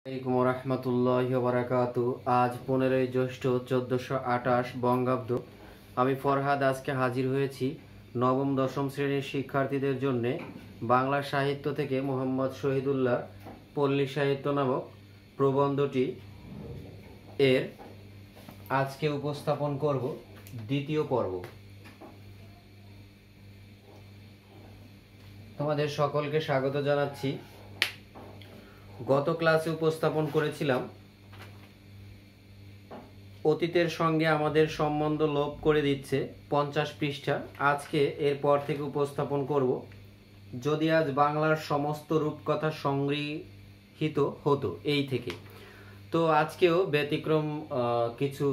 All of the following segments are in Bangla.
আসসালামু আলাইকুম রহমতুল্লাহি ওয়া বারাকাতুহু। আজ 15ই জ্যৈষ্ঠ 1428 বঙ্গাব্দ। আমি ফরহাদ আজকে হাজির হয়েছি নবম দশম শ্রেণীর শিক্ষার্থীদের জন্য বাংলা সাহিত্য থেকে মোহাম্মদ শহীদুল্লাহ পল্লী সাহিত্য নামক প্রবন্ধটি এর আজকে উপস্থাপন করব দ্বিতীয় পর্ব। তোমাদের সকলকে স্বাগত জানাচ্ছি। গত ক্লাসে উপস্থাপন করেছিলাম অতীতের সঙ্গে আমাদের সম্বন্ধ লোপ করে দিচ্ছে 50 পৃষ্ঠা। আজকে এরপর থেকে উপস্থাপন করব যদি আজ বাংলার সমস্ত রূপকথা সংগৃহীত হতো, এই থেকে। তো আজকেও ব্যতিক্রম কিছু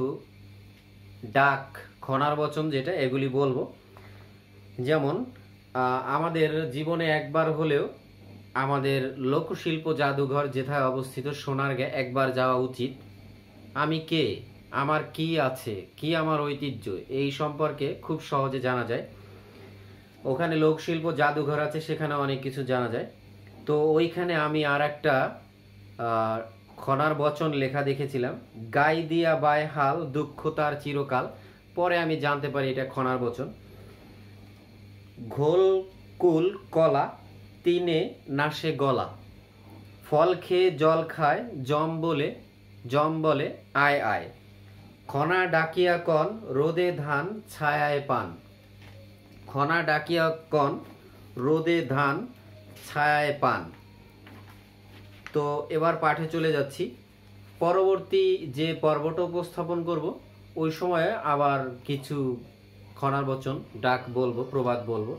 ডাক খনার বচন যেটা এগুলি বলবো। যেমন আমাদের জীবনে একবার হলেও আমাদের লোকশিল্প জাদুঘর যেথায় অবস্থিত সোনারগাঁ একবার যাওয়া উচিত। আমি কে, আমার কি আছে, কি আমার ঐতিহ্য, এই সম্পর্কে খুব সহজে জানা যায়। ওখানে লোকশিল্প জাদুঘর আছে, সেখানে অনেক কিছু জানা যায়। তো ওইখানে আমি আর একটা খনার বচন লেখা দেখেছিলাম, গাই দিয়া বায় হাল দুঃখ তার চিরকাল। পরে আমি জানতে পারি এটা খনার বচন। ঘোল কুল কলা তিনে নাশে গলা, ফল খেয়ে জল খায় জম বলে আয় আয়, খনা ডাকিয়া কন রোদে ধান ছায়ায় পান। খনা ডাকিয়া কন রোদে ধান ছায়ায় পান। তো এবার পাঠে চলে যাচ্ছি। পরবর্তী যে পর্বটা উপস্থাপন করব ওই সময়ে আবার কিছু খনার বচন ডাক বলবো, প্রবাদ বলবো।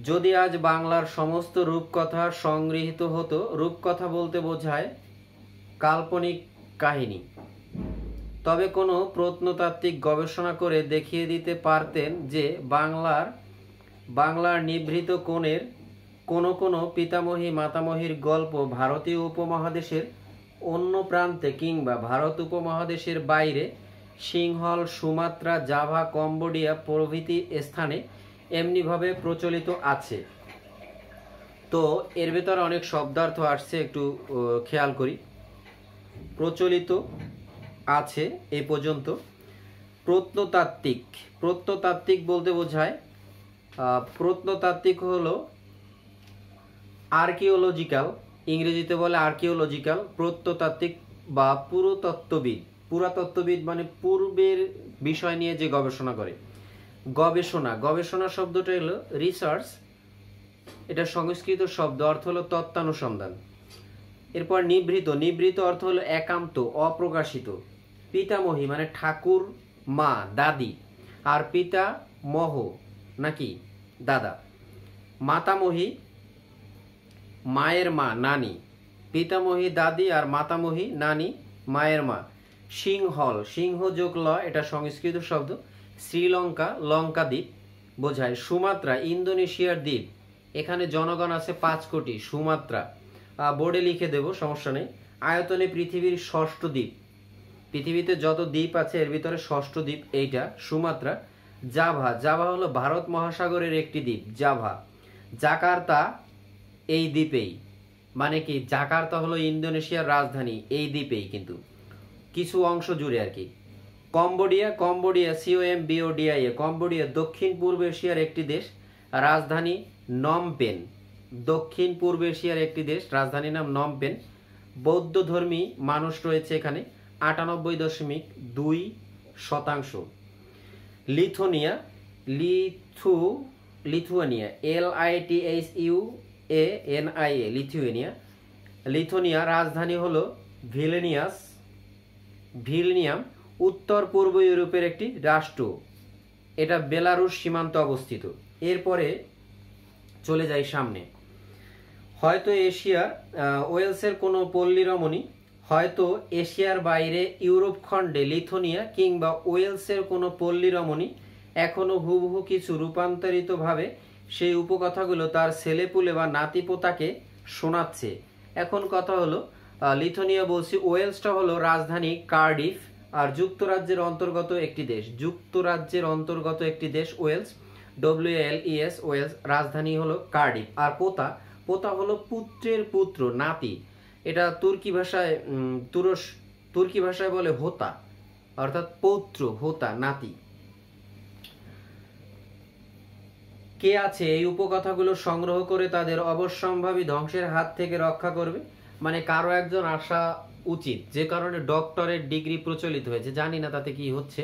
যদি আজ বাংলার সমস্ত রূপকথা সংগৃহীত হতো। রূপকথা বলতে বোঝায় কাল্পনিক কাহিনী। তবে কোনো প্রত্নতাত্ত্বিক গবেষণা করে দেখিয়ে দিতে পারতেন যে বাংলার নিভৃত কোণের কোনো পিতামহী মাতামহীর গল্প ভারতীয় উপমহাদেশের অন্য প্রান্তে কিংবা ভারত উপমহাদেশের বাইরে সিংহল, সুমাত্রা, জাভা, কম্বোডিয়া প্রভৃতি স্থানে এমনিভাবে প্রচলিত আছে। তো এর ভেতরে অনেক শব্দার্থ আসছে, একটু খেয়াল করি। প্রচলিত আছে এই পর্যন্ত। প্রত্নতাত্ত্বিক বলতে বোঝায়, প্রত্নতাত্ত্বিক হলো আর্কিওলজিক্যাল, ইংরেজিতে বলে আর্কিওলজিক্যাল। প্রত্নতাত্ত্বিক বা পুরাতত্ত্ববিদ মানে পূর্বের বিষয় নিয়ে যে গবেষণা করে। গবেষণা শব্দটা হলো রিসার্চ, এটা সংস্কৃত শব্দ, অর্থ হলো তত্ত্বানুসন্ধান। এরপর নিভৃত অর্থ হলো একান্ত, অপ্রকাশিত। পিতামহী মানে ঠাকুর মা, দাদি, আর পিতামহ নাকি দাদা। মাতামহী মায়ের মা, নানি। পিতামহী দাদি আর মাতামহী নানি, মায়ের মা। সিংহল, সিংহ যোগ ল, এটা সংস্কৃত শব্দ। শ্রীলঙ্কা, লঙ্কা দ্বীপ বোঝায়। সুমাত্রা, ইন্দোনেশিয়ার দ্বীপ। এখানে জনগণ আছে 5 কোটি। সুমাত্রা বোর্ডে লিখে দেব, সমস্যা নেই। আয়তনে পৃথিবীর 6ষ্ঠ দ্বীপ। পৃথিবীতে যত দ্বীপ আছে এর ভিতরে 6ষ্ঠ দ্বীপ এইটা, সুমাত্রা। জাভা হলো ভারত মহাসাগরের একটি দ্বীপ, জাভা। জাকার্তা এই দ্বীপেই, মানে কি জাকার্তা হলো ইন্দোনেশিয়ার রাজধানী এই দ্বীপেই, কিন্তু কিছু অংশ জুড়ে আর কি। কম্বোডিয়া, COMBODIA, কম্বোডিয়া দক্ষিণ পূর্ব এশিয়ার একটি দেশ, রাজধানী নমপেন। দক্ষিণ পূর্ব এশিয়ার একটি দেশ, রাজধানীর নাম নমপেন। বৌদ্ধ ধর্মী মানুষ রয়েছে এখানে 98.2%। লিথুয়ানিয়া, লিথুয়ানিয়া রাজধানী হলো ভিলনিয়াম। উত্তর পূর্ব ইউরোপের একটি রাষ্ট্র, এটা বেলারুশ সীমান্ত অবস্থিত। এরপরে চলে যাই সামনে। হয়তো ওয়েলসের কোনো পল্লী রমণী, হয়তো এশিয়ার বাইরে ইউরোপ খণ্ডে লিথুয়ানিয়া কিংবা ওয়েলসের কোনো পল্লী রমণী এখনো হুবহু কিছু রূপান্তরিতভাবে সেই উপকথাগুলো তার ছেলেপুলে বা নাতিপোতাকে শোনাচ্ছে। এখন কথা হলো, লিথুয়ানিয়া বলছি, ওয়েলসটা হলো রাজধানী কার্ডিফ আর যুক্তরাজ্যের অন্তর্গত একটি দেশ ওয়েলস, WALES, ওয়েলস। রাজধানী হলো কার্ডিফ। আর পোতা হলো পুত্রের পুত্র, নাতি। এটা তুর্কি ভাষায় বলে হোতা, অর্থাৎ পৌত্র, হোতা, নাতি। কে আছে এই উপকথাগুলো সংগ্রহ করে তাদের অবশ্যম্ভাবী ধ্বংসের হাত থেকে রক্ষা করবে? মানে কারো একজন আসা উচিত, যে কারণে ডক্টরেট ডিগ্রি প্রচলিত হয়েছে, জানি না তাতে কি হচ্ছে,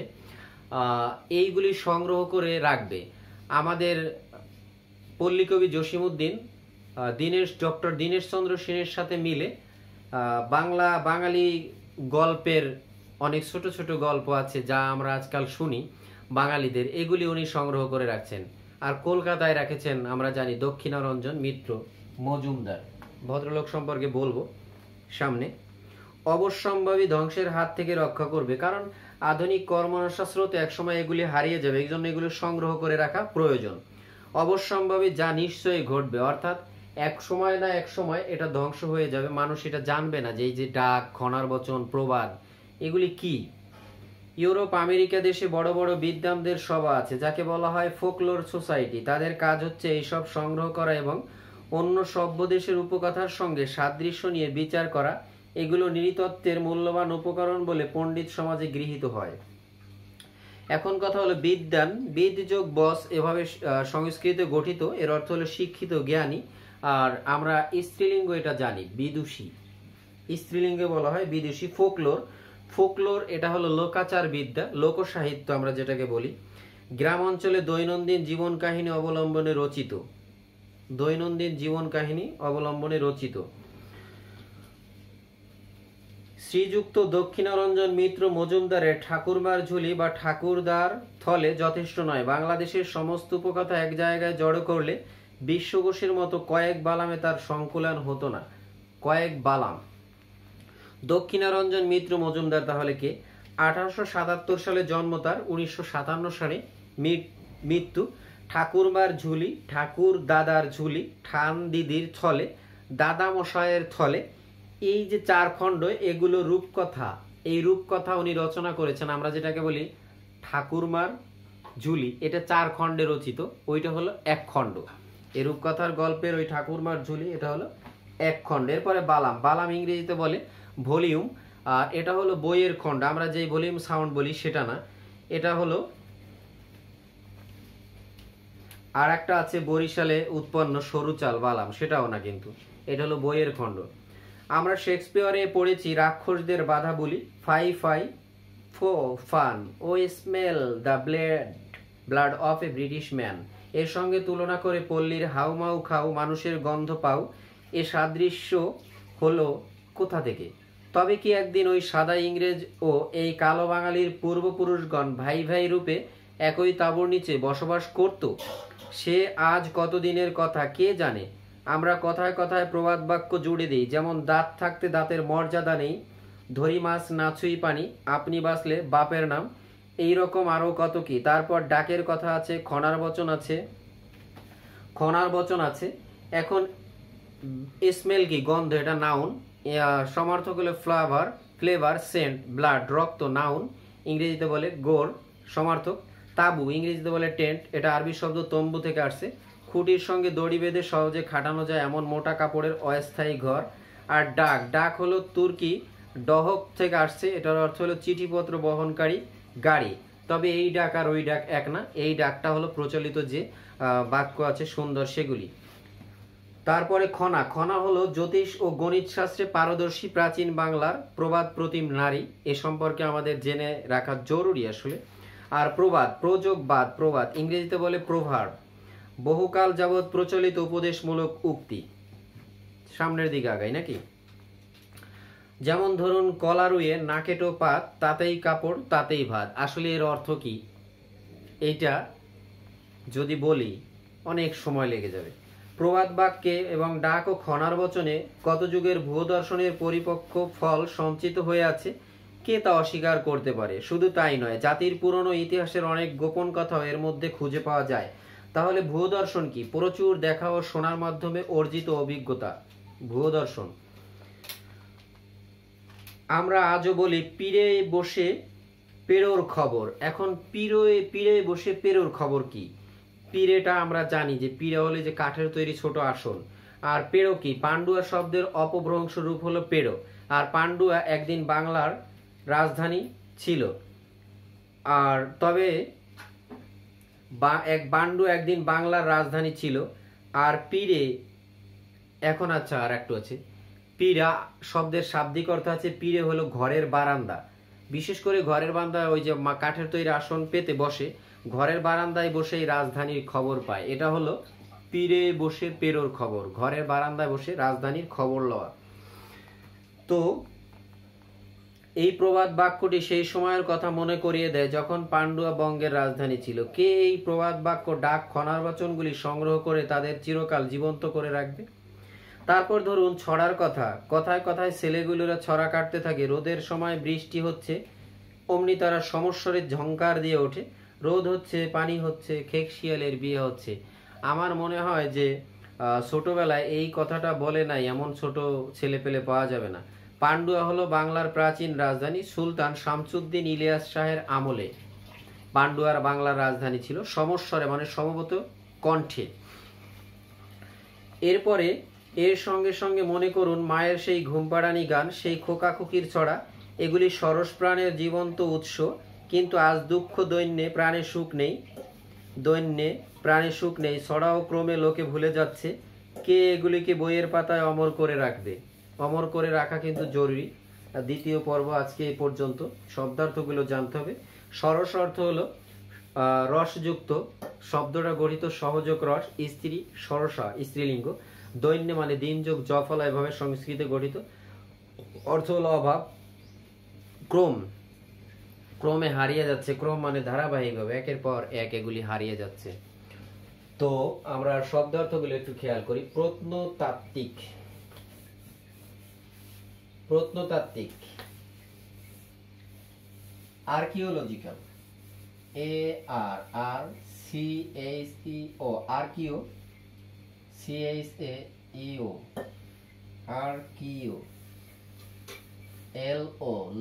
এইগুলি সংগ্রহ করে রাখবে। আমাদের পল্লীকবি জসিমউদ্দিন ডক্টর দীনেশ চন্দ্র সেনের সাথে মিলে বাঙালি গল্পের অনেক ছোট ছোট গল্প আছে যা আমরা আজকাল শুনি বাঙালিদের, এগুলি উনি সংগ্রহ করে রাখছেন। আর কলকাতায় রেখেছেন আমরা জানি দক্ষিণারঞ্জন মিত্র মজুমদার, ভদ্রলোক সম্পর্কে বলবো সামনে। অবশ্যম্ভাবী ধ্বংসের হাত থেকে রক্ষা করবে, কারণ আধুনিক কর্মনাশা স্রোতে একসময় এগুলি হারিয়ে যাবে, এই জন্য এগুলো সংগ্রহ করে রাখা প্রয়োজন। অবশ্যম্ভাবী যা নিশ্চয়ই ঘটবে, অর্থাৎ এক সময় না এক সময় এটা ধ্বংস হয়ে যাবে, মানুষ এটা জানবে না যে এই যে ডাক, খনার বচন, প্রবাদ এগুলি কি। ইউরোপ আমেরিকা দেশে বড় বড় বিদ্বানদের সভা আছে যাকে বলা হয় ফোকলোর সোসাইটি। তাদের কাজ হচ্ছে এইসব সংগ্রহ করা এবং অন্য সভ্য দেশের উপকথার সঙ্গে সাদৃশ্য নিয়ে বিচার করা। এগুলো নৃতত্ত্বের মূল্যবান উপকরণ বলে পণ্ডিত সমাজে গৃহীত হয়। এখন কথা হলো বিদ্বান, বিদ যোগ বস, এভাবে সংস্কৃতে গঠিত, এর অর্থ হলো শিক্ষিত, জ্ঞানী। আর আমরা স্ত্রীলিঙ্গ এটা জানি বিদুষী, স্ত্রীলিঙ্গে বলা হয় বিদুষী। ফোকলোর এটা হলো লোকাচার বিদ্যা, লোকসাহিত্য আমরা যেটাকে বলি। গ্রাম অঞ্চলে দৈনন্দিন জীবন কাহিনী অবলম্বনে রচিত। শ্রীযুক্ত দক্ষিণারঞ্জন মিত্র মজুমদারের ঠাকুরমার ঝুলি বা ঠাকুরদার থলে যথেষ্ট নয়। বাংলাদেশের সমস্ত উপকথা এক জায়গায় জড়ো করলে বিশ্বকোষের মতো কয়েক বালামে তার সংকুলন হতো না। কয়েক বালাম। দক্ষিণারঞ্জন মিত্র মজুমদার তাহলে কে? 1877 সালে জন্ম তার, 1957 সালে মৃত্যু। ঠাকুরমার ঝুলি, ঠাকুর দাদার ঝুলি, ঠান দিদির থলে, দাদা মশায়ের থলে, এই যে 4 খণ্ড, এগুলো রূপকথা। এই রূপকথা উনি রচনা করেছেন, আমরা যেটাকে বলি ঠাকুরমার ঝুলি, এটা 4 খণ্ডে রচিত, ওইটা হলো 1 খণ্ড। এই রূপকথার গল্পের ওই ঠাকুরমার ঝুলি এটা হলো 1 খণ্ড। এরপরে বালাম ইংরেজিতে বলে ভলিউম, আর এটা হলো বইয়ের খণ্ড, আমরা যে ভলিউম সাউন্ড বলি সেটা না, এটা হলো। আর একটা আছে বরিশালে উৎপন্ন সরুচাল বালাম, সেটাও না কিন্তু, এটা হলো বইয়ের খণ্ড। আমরা শেক্সপিয়ারে পড়েছি রাক্ষসদের বাধা বলি, ফাই ফো ফান, ও smell the blood of a British man. এর সঙ্গে তুলনা করে পল্লীর হাউমাউ খাও, মানুষের গন্ধ পাও, এ সাদৃশ্য হলো কোথা থেকে? তবে কি একদিন ওই সাদা ইংরেজ ও এই কালো বাঙালির পূর্বপুরুষগণ ভাই ভাই রূপে একই তাঁবুর নিচে বসবাস করত? সে আজ কতদিনের কথা কে জানে। আমরা কথায় কথায় প্রবাদ বাক্য জুড়ে দিই, যেমন দাঁত থাকতে দাঁতের মর্যাদা নেই, ধরি মাছ না ছুঁই পানি, আপনি বাঁচলে বাপের নাম, এই রকম আরো কত কি। তারপর ডাকের কথা আছে, খনার বচন আছে। এখন স্মেল কি? গন্ধ, এটা নাউন। সমার্থক হলো ফ্লেভার, সেন্ট, ব্লাড, রক্ত, নাউন, ইংরেজিতে বলে গোর। সমার্থক তাবু, ইংরেজিতে বলে টেন্ট, এটা আরবি শব্দ তম্বু থেকে আসছে। খুঁটির সঙ্গে দড়ি বেঁধে সহজে খাটানো যায় এমন মোটা কাপড়ের অস্থায়ী ঘর। আর ডাক হলো তুর্কি ডহক থেকে আসছে, এটার অর্থ হলো চিঠিপত্র বহনকারী গাড়ি। তবে এই ডাক আর ওই ডাক এক না, এই ডাকটা হলো প্রচলিত যে বাক্য আছে সুন্দর সেগুলি। তারপরে খনা হলো জ্যোতিষ ও গণিত শাস্ত্রে পারদর্শী প্রাচীন বাংলার প্রবাদ প্রতিম নারী, এ সম্পর্কে আমাদের জেনে রাখা জরুরি আসলে। আর প্রবাদ, ইংরেজিতে বলে প্রভার্ব, বহুকাল যাবৎ প্রচলিত উপদেশমূলক উক্তি। সামনের দিকে আগাই নাকি? যেমন ধরুন, কলা রুয়ে না কেটো পাত, তাতেই কাপড় তাতেই ভাত। আসলে এর অর্থ কি এইটা যদি বলি অনেক সময় লেগে যাবে। প্রবাদ বাক্যে এবং ডাক ও খনার বচনে কত যুগের ভূ দর্শনের পরিপক্ক ফল সঞ্চিত হয়ে আছে, কে তা অস্বীকার করতে পারে? শুধু তাই নয়, জাতির পুরনো ইতিহাসের অনেক গোপন কথাও এর মধ্যে খুঁজে পাওয়া যায়। তাহলে ভূদর্শন কি? প্রচুর দেখা ও শোনার মাধ্যমে অর্জিত অভিজ্ঞতা ভূদর্শন। আমরা আজও বলি পীরে বসে পেরোর খবর। এখন পীরে বসে পেরোর খবর কি? পীরেটা আমরা জানি যে পীরে হলে যে কাঠের তৈরি ছোট আসন, আর পেড়ো কি? পান্ডুয়া শব্দের অপভ্রংশ রূপ হলো পেড়ো। আর পান্ডুয়া একদিন বাংলার রাজধানী ছিল। আর তবে পান্ডু একদিন বাংলার রাজধানী ছিল। আর পীরে এখন আচ্ছা আর একটু আছে, পীড়া শব্দের শাব্দিক অর্থ আছে পীড়ে হলো ঘরের বারান্দা। বিশেষ করে ঘরের বারান্দা ওই যে কাঠের তৈরি আসন পেতে বসে ঘরের বারান্দায় বসেই রাজধানীর খবর পায়। এটা হলো পীরে বসে পেরোর খবর, ঘরের বারান্দায় বসে রাজধানীর খবর লওয়া। তো এই প্রবাদ বাক্যটি সেই সময়ের কথা মনে করিয়ে দেয় যখন পান্ডুয়া বঙ্গের রাজধানী ছিল। কে এই প্রবাদ বাক্য ডাক খনার বচনগুলি সংগ্রহ করে তাদের চিরকাল জীবন্ত করে রাখবে? তারপর ধরুন ছড়ার কথা, কথায় কথায় ছেলেগুলোরা ছড়া কাটতে থাকে। রোদের সময় বৃষ্টি হচ্ছে, অমনি তারা সমস্বরে ঝংকার দিয়ে ওঠে, রোদ হচ্ছে, পানি হচ্ছে, খেক শিয়ালের বিয়ে হচ্ছে। আমার মনে হয় যে ছোটবেলায় এই কথাটা বলে নাই এমন ছোট ছেলে পেলে পাওয়া যাবে না। পান্ডুয়া হলো বাংলার প্রাচীন রাজধানী। সুলতান শামসুদ্দিন ইলিয়াস শাহের আমলে পান্ডুয়ার বাংলার রাজধানী ছিল, সমস্বরে মানে সমবেত কণ্ঠে। এরপরে এর সঙ্গে সঙ্গে মনে করুন মায়ের সেই ঘুমপাড়ানি গান, সেই খোকাখুকির ছড়া, এগুলি সরস প্রাণের জীবন্ত উৎস। কিন্তু আজ দুঃখ দৈন্যে প্রাণে সুখ নেই, দৈন্যে প্রাণে সুখ নেই, ছড়াও ক্রমে লোকে ভুলে যাচ্ছে। কে এগুলিকে বইয়ের পাতায় অমর করে রাখবে? অমর করে রাখা কিন্তু জরুরি। দ্বিতীয় পর্ব আজকে এই পর্যন্ত। শব্দার্থগুলো জানতে হবে। সরস অর্থ হলো রসযুক্ত, শব্দটা গঠিত সহযোগ রস, স্ত্রী সরসা স্ত্রীলিঙ্গ, দৈন্য মানে দিন যোগ জফলা, এভাবে সংস্কৃতে গঠিত। অর্থ হলো অভাব। ক্রম, ক্রমে হারিয়ে যাচ্ছে, ক্রম মানে ধারাবাহিকভাবে একের পর এক এগুলি হারিয়ে যাচ্ছে। তো আমরা শব্দার্থগুলো একটু খেয়াল করি। প্রত্নতাত্ত্বিক, প্রত্নতাত্ত্বিক, archaeological, ARCHEO, আর্কিও, CHAEO, আর্কিও,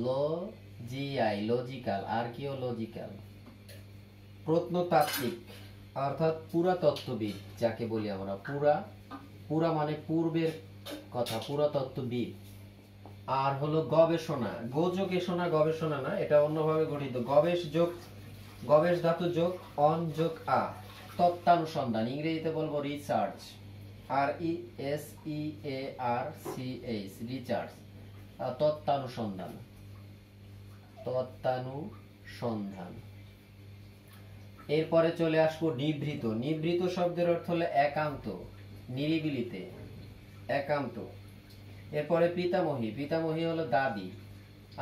LOGI, logical, archaeological. প্রত্নতাত্ত্বিক অর্থাৎ পুরাতত্ত্ববিদ যাকে বলি আমরা। পুরা মানে পূর্বের কথা, পুরাতত্ত্ববিদ। আর হলো গবেষণা, গোযোগেষণা, গবেষণা না, এটা অন্যভাবে গঠিত। গবেষ যোগ, গবেষ ধাতু যোগ অন যোগ আ, তত্ত্বানুসন্ধান, ইংরেজিতে বলবো রিসার্চ, RESEARCH, রিসার্চ, তত্ত্বানুসন্ধান, তত্ত্বানুসন্ধান। এরপরে চলে আসবো নিভৃত। নিভৃত শব্দের অর্থ হলো একান্ত, নিরিবিলিতে, একান্ত। এরপরে পিতামহী, পিতামহী হলো দাদি।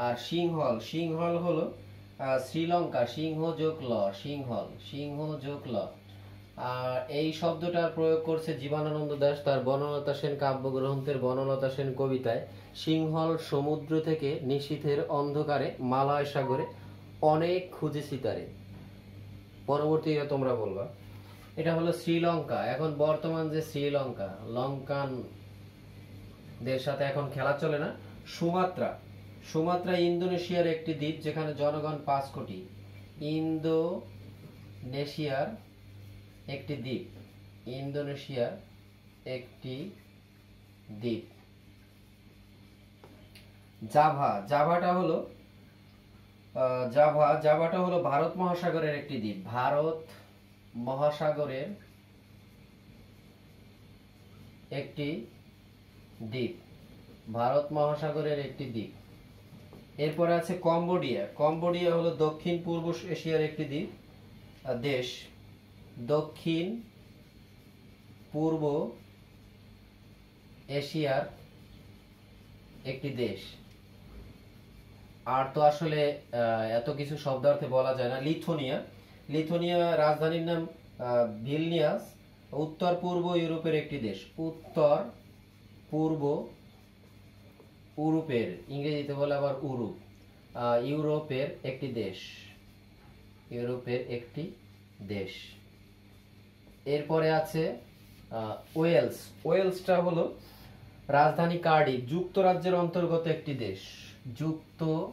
আর সিংহল, সিংহল হলো শ্রীলঙ্কা, সিংহ যোগ ল, সিংহল, সিংহ যোগ ল। আর এই শব্দটার প্রয়োগ করছে জীবনানন্দ দাশ তার বনলতা সেন কাব্যগ্রন্থের বনলতা সেন কবিতায়। সিংহল সমুদ্র থেকে নিশীথের অন্ধকারে মালয় সাগরে অনেক খুঁজেছি তারে। পরবর্তীতে তোমরা বলবা। এটা হলো শ্রীলঙ্কা। এখন বর্তমান যে শ্রীলঙ্কা, লঙ্কান দের সাথে এখন খেলা চলে না। সুমাত্রা, সুমাত্রা ইন্দোনেশিয়ার একটি দ্বীপ যেখানে জনগণ 5 কোটি। ইন্দোনেশিয়ার একটি দ্বীপ, ইন্দোনেশিয়ার একটি দ্বীপ। জাভা, জাভাটা হলো জাভাটা হলো ভারত মহাসাগরের একটি দ্বীপ, ভারত মহাসাগরের একটি দ্বীপ, ভারত মহাসাগরের একটি দ্বীপ। এরপরে আছে কম্বোডিয়া। কম্বোডিয়া হলো দক্ষিণ পূর্ব এশিয়ার একটি দ্বীপ, দেশ, দক্ষিণ পূর্ব এশিয়ার একটি দেশ। আর তো আসলে এত কিছু শব্দার্থে বলা যায় না। লিথুনিয়া, লিথুনিয়া রাজধানীর নাম ভিলনিয়াস, উত্তর পূর্ব ইউরোপের একটি দেশ, উত্তর পূর্ব ইউরোপের, ইংরেজিতে বলে আবার ইউরোপ, ইউরোপের একটি দেশ, ইউরোপের একটি দেশ। এরপরে আছে ওয়েলস। ওয়েলসটা হলো রাজধানী কার্ডিফ, যুক্তরাজ্যের অন্তর্গত একটি দেশ, যুক্তরাজ্যের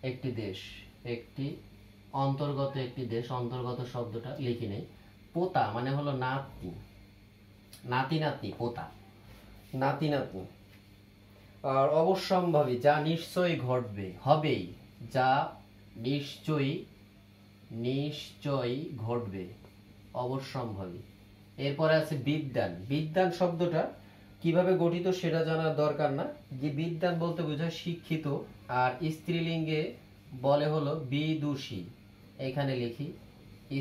একটি দেশ, একটি অন্তর্গত একটি দেশ, অন্তর্গত শব্দটা লিখে নেই। পোতা মানে হলো নাতি, নাতি নাতনি, পোতা নাতি নাতনি। আর অবশ্যম্ভাবী, যা নিশ্চয়ই ঘটবে, হবেই, যা নিশ্চয়ই নিশ্চয়ই ঘটবে, অবশ্যম্ভাবী। এরপরে আছে বিদ্যান। বিদ্যান শব্দটা কিভাবে গঠিত সেটা জানার দরকার না, যে বিদ্যান বলতে বোঝায় শিক্ষিত, আর স্ত্রীলিঙ্গে বলে হলো বিদুষী। এখানে লিখি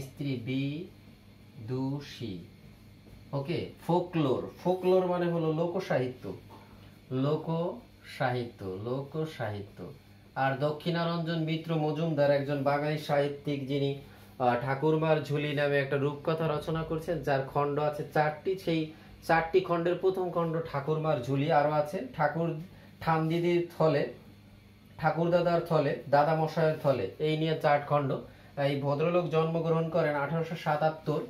স্ত্রী, বিদুষী। ওকে। ফোকলোর, ফোকলোর মানে হলো লোকসাহিত্য, লোক সাহিত্য, লোক সাহিত্য। আর দক্ষিণারঞ্জন মিত্র মজুমদার একজন বাঙালি সাহিত্যিক, যিনি ঠাকুরমার ঝুলি নামে একটা রূপকথা রচনা করছেন, যার খণ্ড আছে 4টি। সেই 4টি খণ্ডের প্রথম খণ্ড ঠাকুরমার ঝুলি, আরো আছে ঠাকুর ঠান দিদির থলে, ঠাকুর দাদার থলে, দাদা মশাইয়ের থলে, এই নিয়ে 4 খণ্ড। এই ভদ্রলোক জন্মগ্রহণ করেন 1877,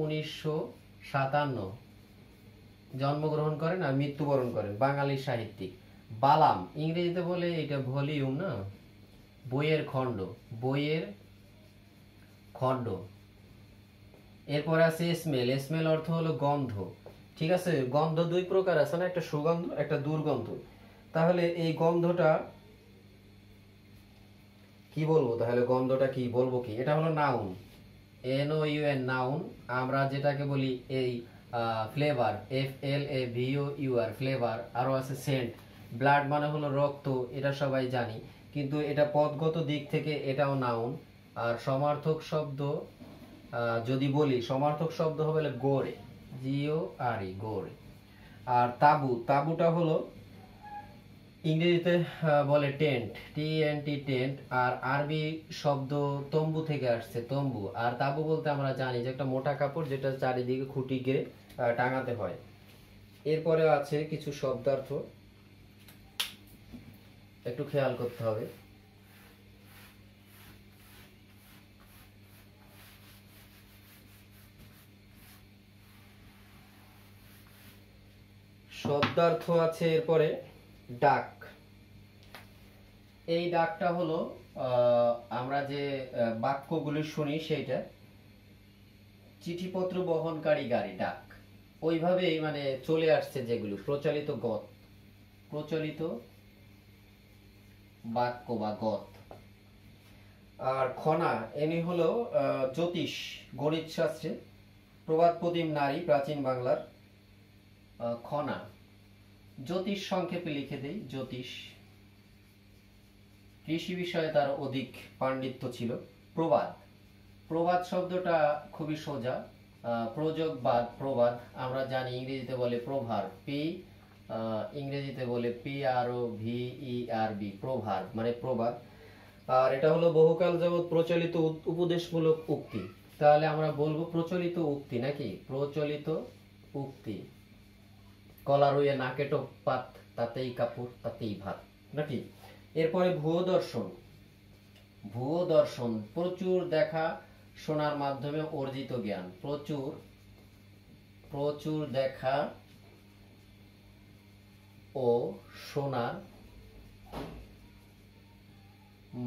1957 জন্মগ্রহণ করেন আর মৃত্যুবরণ করেন, বাঙালি সাহিত্যিক। বালাম ইংরেজিতে বলে এটা ভলিউম না, বইয়ের খণ্ড, বইয়ের খণ্ড। এরপরে আছে স্মেল। স্মেল অর্থ হলো গন্ধ। ঠিক আছে, গন্ধ 2 প্রকার আছে না, একটা সুগন্ধ, একটা দুর্গন্ধ। তাহলে এই গন্ধটা কি বলবো, তাহলে গন্ধটা কি বলবো, কি এটা হলো নাউন, NOUN, নাউন। আমরা যেটাকে বলি এই ফ্লেভার, FLAVOUR, ফ্লেভার। আরো আছে সেন্ট। ব্লাড মানে হলো রক্ত, এটা সবাই জানি, কিন্তু এটা পদগত দিক থেকে এটাও নাউন। আর সমার্থক শব্দ যদি বলি, সমার্থক শব্দ হবে গোরে, GORE, গোরে। আর তাবু, তাবুটা হলো ইংরেজিতে বলে টেন্ট, TNT, টেন্ট। আর আরবি শব্দ তম্বু থেকে আসছে, তম্বু। আর তাবু বলতে আমরা জানি যে একটা মোটা কাপড়, যেটা চারিদিকে খুঁটি গেড়ে টাঙাতে হয়। এরপরে আছে কিছু শব্দার্থ, একটু খেয়াল করতে হবে। শব্দার্থ আছে এরপরে ডাক। এই ডাকটা হলো আমরা যে বাক্যগুলি শুনি সেইটা, চিঠিপত্র বহনকারী গাড়ি, ডাক। ওইভাবেই মানে চলে আসছে যেগুলো প্রচলিত গত, প্রচলিত বাক্য বা গত। আর খনা, এনি হলো জ্যোতিষ, গণিত শাস্ত্রে প্রবাদ প্রতিম নারী, প্রাচীন বাংলার। খনা, জ্যোতিষ সংক্ষেপে লিখে দেই, জ্যোতিষ। কৃষি বিষয়ে তার অধিক পাণ্ডিত্য ছিল। প্রবাদ, প্রবাদ শব্দটা খুবই সোজা, প্রযোগবাদ, প্রবাদ। আমরা জানি ইংরেজিতে বলে প্রভার্ব, ইংরেজিতে বলে PROVERB, প্রভার্ব মানে প্রবাদ। আর এটা হলো বহুকাল যাবৎ প্রচলিত উপদেশমূলক উক্তি। তাহলে আমরা বলবো প্রচলিত উক্তি, নাকি প্রচলিত উক্তি। কলা রুইয়ে নাকে টোপাত, তাতেই কাপড় তাতেই ভাত, নাকি। এরপরে ভুয়ো দর্শন। ভুয়ো দর্শন প্রচুর দেখা শোনার মাধ্যমে অর্জিত জ্ঞান, প্রচুর প্রচুর দেখা ও শোনার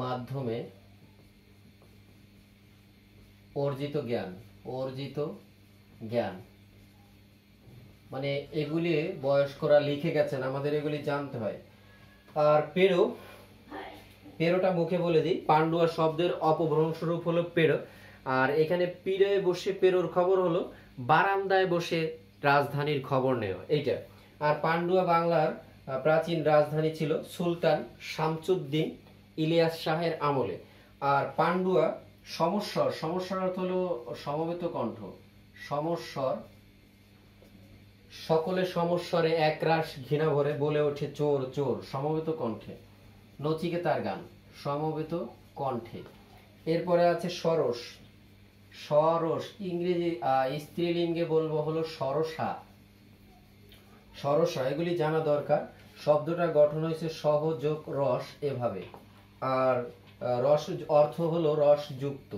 মাধ্যমে অর্জিত জ্ঞান, অর্জিত জ্ঞান। মানে এগুলি বয়স্করা লিখে গেছেন, আমাদের এগুলি জানতে হয়। আর পেরো, পেরোটা মুখে বলে দিই, পান্ডুয়া শব্দের অপভ্রংশ রূপ হলো পেরো। আর এখানে পীড়ে বসে পেরোর খবর হলো বারান্দায় বসে রাজধানীর খবর নেওয়া, এইটা। আর পান্ডুয়া বাংলার প্রাচীন রাজধানী ছিল সুলতান শামসুদ্দিন ইলিয়াস শাহের আমলে। আর পান্ডুয়া সমস্বর, সমস্বর অর্থ হলো সমবেত কণ্ঠ, সমস্বর। সকলে সমস্বরে একরাশ ঘৃণা ভরে বলে ওঠে চোর চোর, সমবেত কণ্ঠে। নচিকেতার গান, সমবেত কণ্ঠে। এরপরে আছে সরস। সরস ইংরেজি স্ত্রীলিঙ্গে বলবো হলো সরসা, সরসা। এগুলি জানা দরকার। শব্দটা গঠন হয়েছে সহ যোগ রস, এভাবে। আর রস অর্থ হলো রসযুক্ত,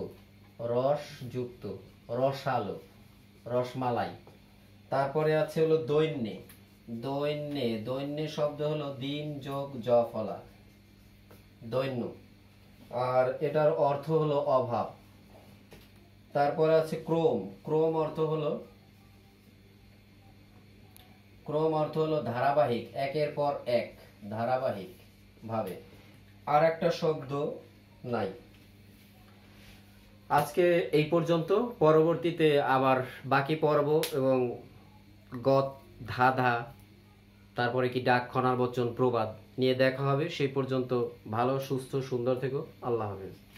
রসযুক্ত, রসালো, রসমালাই। তারপরে আছে হলো দৈন্যে। দৈন্যে, দৈন্যে শব্দ হলো দিন যোগ জ ফলা, দৈন্য। আর এটার অর্থ হলো অভাব। তারপরে আছে ক্রোম। ক্রোম অর্থ হলো ধারাবাহিক, একের পর এক, ধারাবাহিক ভাবে। আর একটা শব্দ নাই। আজকে এই পর্যন্ত। পরবর্তীতে আবার বাকি পর্ব এবং গত, ধাঁধা, তারপরে কি ডাক, খনার বচন, প্রবাদ নিয়ে দেখা হবে। সেই পর্যন্ত ভালো, সুস্থ, সুন্দর থেকো। আল্লাহ হাফেজ।